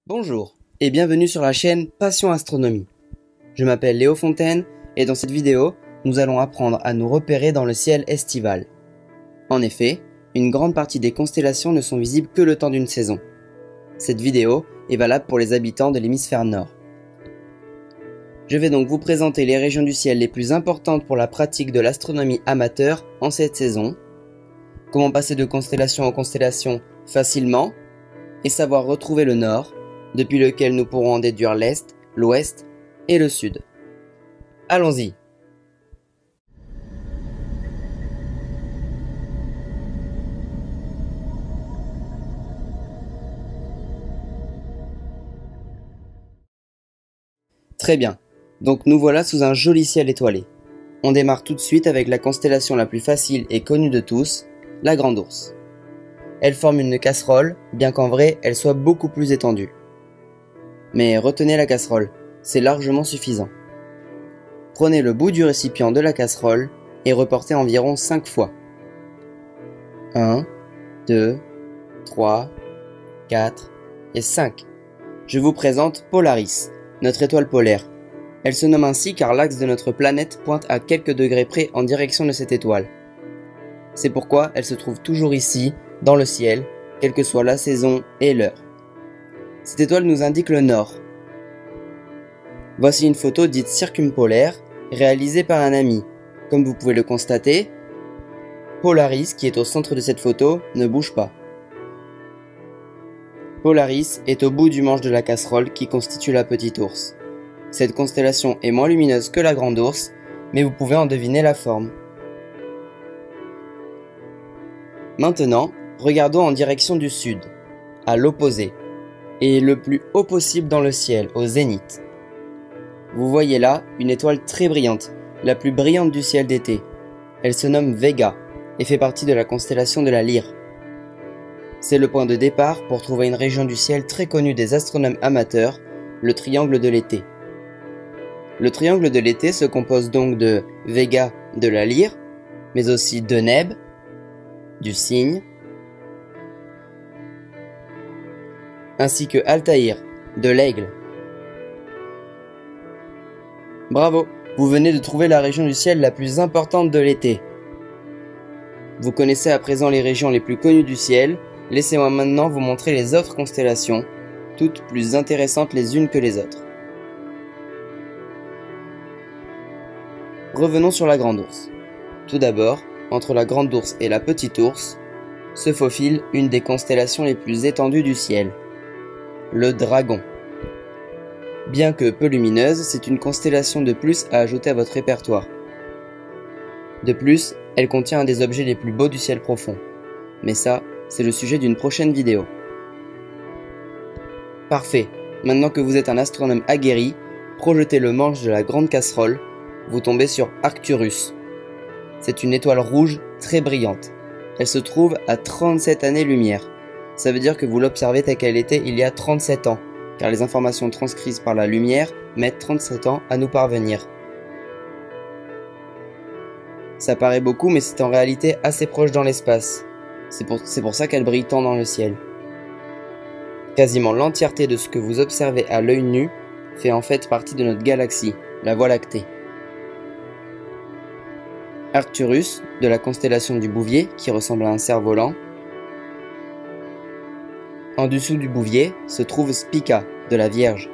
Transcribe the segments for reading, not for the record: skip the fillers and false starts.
Bonjour et bienvenue sur la chaîne Passion Astronomie. Je m'appelle Léo Fontaine et dans cette vidéo, nous allons apprendre à nous repérer dans le ciel estival. En effet, une grande partie des constellations ne sont visibles que le temps d'une saison. Cette vidéo est valable pour les habitants de l'hémisphère nord. Je vais donc vous présenter les régions du ciel les plus importantes pour la pratique de l'astronomie amateur en cette saison, comment passer de constellation en constellation facilement, et savoir retrouver le nord, depuis lequel nous pourrons en déduire l'est, l'ouest et le sud. Allons-y. Très bien, donc nous voilà sous un joli ciel étoilé. On démarre tout de suite avec la constellation la plus facile et connue de tous, la Grande Ourse. Elle forme une casserole, bien qu'en vrai elle soit beaucoup plus étendue. Mais retenez la casserole, c'est largement suffisant. Prenez le bout du récipient de la casserole et reportez environ 5 fois. 1, 2, 3, 4 et 5. Je vous présente Polaris, notre étoile polaire. Elle se nomme ainsi car l'axe de notre planète pointe à quelques degrés près en direction de cette étoile. C'est pourquoi elle se trouve toujours ici, dans le ciel, quelle que soit la saison et l'heure. Cette étoile nous indique le nord. Voici une photo dite circumpolaire, réalisée par un ami. Comme vous pouvez le constater, Polaris, qui est au centre de cette photo, ne bouge pas. Polaris est au bout du manche de la casserole qui constitue la Petite Ourse. Cette constellation est moins lumineuse que la Grande Ourse, mais vous pouvez en deviner la forme. Maintenant, regardons en direction du sud, à l'opposé, et le plus haut possible dans le ciel, au zénith. Vous voyez là une étoile très brillante, la plus brillante du ciel d'été. Elle se nomme Vega et fait partie de la constellation de la Lyre. C'est le point de départ pour trouver une région du ciel très connue des astronomes amateurs, le triangle de l'été. Le triangle de l'été se compose donc de Vega de la Lyre, mais aussi de Neb, du Cygne, ainsi que Altaïr, de l'Aigle. Bravo, vous venez de trouver la région du ciel la plus importante de l'été. Vous connaissez à présent les régions les plus connues du ciel, laissez-moi maintenant vous montrer les autres constellations, toutes plus intéressantes les unes que les autres. Revenons sur la Grande Ourse. Tout d'abord, entre la Grande Ourse et la Petite Ourse, se faufile une des constellations les plus étendues du ciel, le Dragon. Bien que peu lumineuse, c'est une constellation de plus à ajouter à votre répertoire. De plus, elle contient un des objets les plus beaux du ciel profond. Mais ça, c'est le sujet d'une prochaine vidéo. Parfait, maintenant que vous êtes un astronome aguerri, projetez le manche de la grande casserole, vous tombez sur Arcturus. C'est une étoile rouge très brillante. Elle se trouve à 37 années-lumière. Ça veut dire que vous l'observez telle qu'elle était il y a 37 ans, car les informations transcrites par la lumière mettent 37 ans à nous parvenir. Ça paraît beaucoup, mais c'est en réalité assez proche dans l'espace. C'est pour ça qu'elle brille tant dans le ciel. Quasiment l'entièreté de ce que vous observez à l'œil nu fait en fait partie de notre galaxie, la Voie lactée. Arcturus, de la constellation du Bouvier, qui ressemble à un cerf-volant. En dessous du Bouvier se trouve Spica, de la Vierge.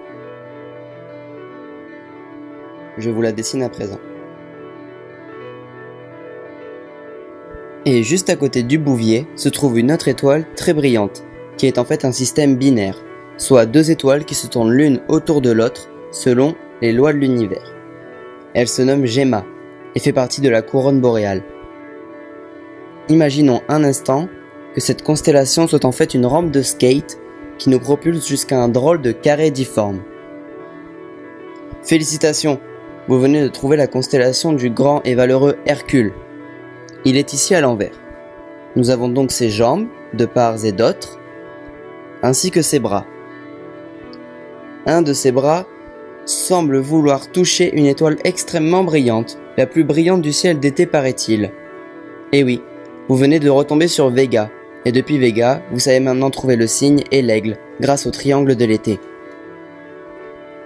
Je vous la dessine à présent. Et juste à côté du Bouvier se trouve une autre étoile très brillante, qui est en fait un système binaire, soit deux étoiles qui se tournent l'une autour de l'autre selon les lois de l'univers. Elle se nomme Gemma et fait partie de la couronne boréale. Imaginons un instant que cette constellation soit en fait une rampe de skate qui nous propulse jusqu'à un drôle de carré difforme. Félicitations, vous venez de trouver la constellation du grand et valeureux Hercule. Il est ici à l'envers. Nous avons donc ses jambes, de part et d'autre, ainsi que ses bras. Un de ses bras semble vouloir toucher une étoile extrêmement brillante, la plus brillante du ciel d'été paraît-il. Et oui, vous venez de retomber sur Vega, et depuis Vega, vous savez maintenant trouver le Cygne et l'Aigle, grâce au triangle de l'été.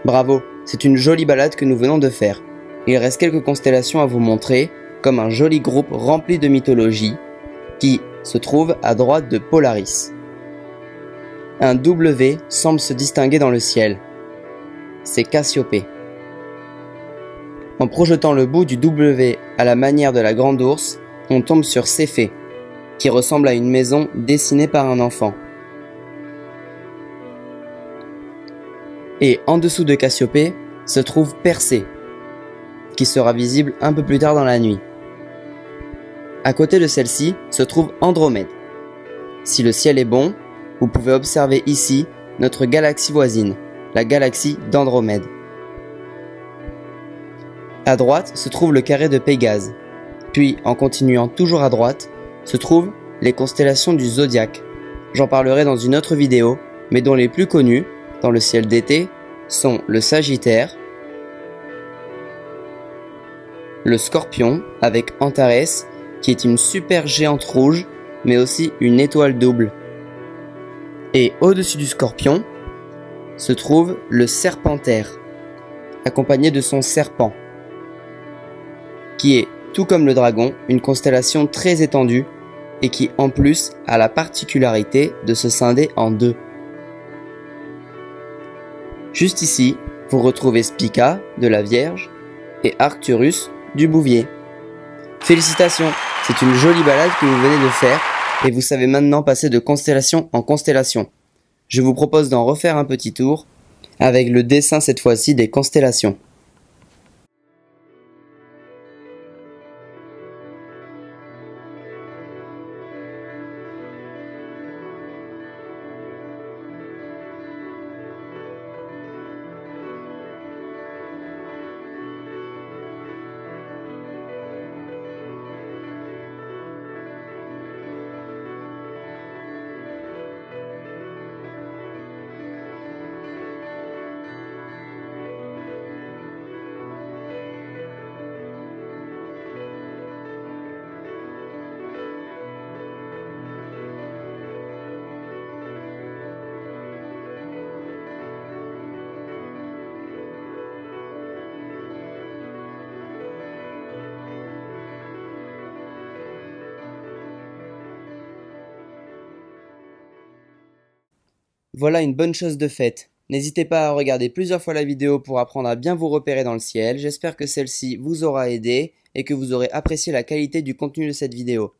Bravo, c'est une jolie balade que nous venons de faire. Il reste quelques constellations à vous montrer, comme un joli groupe rempli de mythologie, qui se trouve à droite de Polaris. Un W semble se distinguer dans le ciel. C'est Cassiopée. En projetant le bout du W à la manière de la grande ours, on tombe sur Céphée, qui ressemble à une maison dessinée par un enfant. Et en dessous de Cassiopée se trouve Persée, qui sera visible un peu plus tard dans la nuit. À côté de celle-ci se trouve Andromède. Si le ciel est bon, vous pouvez observer ici notre galaxie voisine, la galaxie d'Andromède. À droite se trouve le carré de Pégase, puis en continuant toujours à droite se trouvent les constellations du zodiaque. J'en parlerai dans une autre vidéo, mais dont les plus connues, dans le ciel d'été, sont le Sagittaire, le Scorpion avec Antares, qui est une super géante rouge, mais aussi une étoile double. Et au-dessus du Scorpion, se trouve le Serpentaire, accompagné de son serpent, qui est, tout comme le dragon, une constellation très étendue et qui en plus a la particularité de se scinder en deux. Juste ici, vous retrouvez Spica de la Vierge et Arcturus du Bouvier. Félicitations, c'est une jolie balade que vous venez de faire et vous savez maintenant passer de constellation en constellation. Je vous propose d'en refaire un petit tour avec le dessin cette fois-ci des constellations. Voilà une bonne chose de faite. N'hésitez pas à regarder plusieurs fois la vidéo pour apprendre à bien vous repérer dans le ciel. J'espère que celle-ci vous aura aidé et que vous aurez apprécié la qualité du contenu de cette vidéo.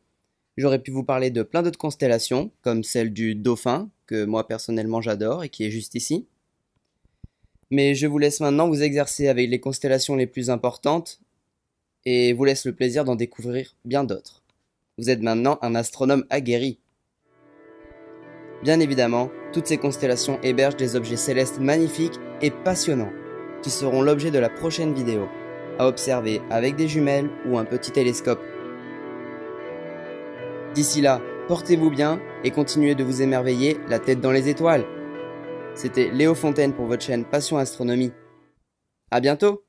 J'aurais pu vous parler de plein d'autres constellations, comme celle du Dauphin, que moi personnellement j'adore et qui est juste ici. Mais je vous laisse maintenant vous exercer avec les constellations les plus importantes et vous laisse le plaisir d'en découvrir bien d'autres. Vous êtes maintenant un astronome aguerri. Bien évidemment, toutes ces constellations hébergent des objets célestes magnifiques et passionnants, qui seront l'objet de la prochaine vidéo, à observer avec des jumelles ou un petit télescope. D'ici là, portez-vous bien et continuez de vous émerveiller la tête dans les étoiles. C'était Léo Fontaine pour votre chaîne Passion Astronomie. À bientôt!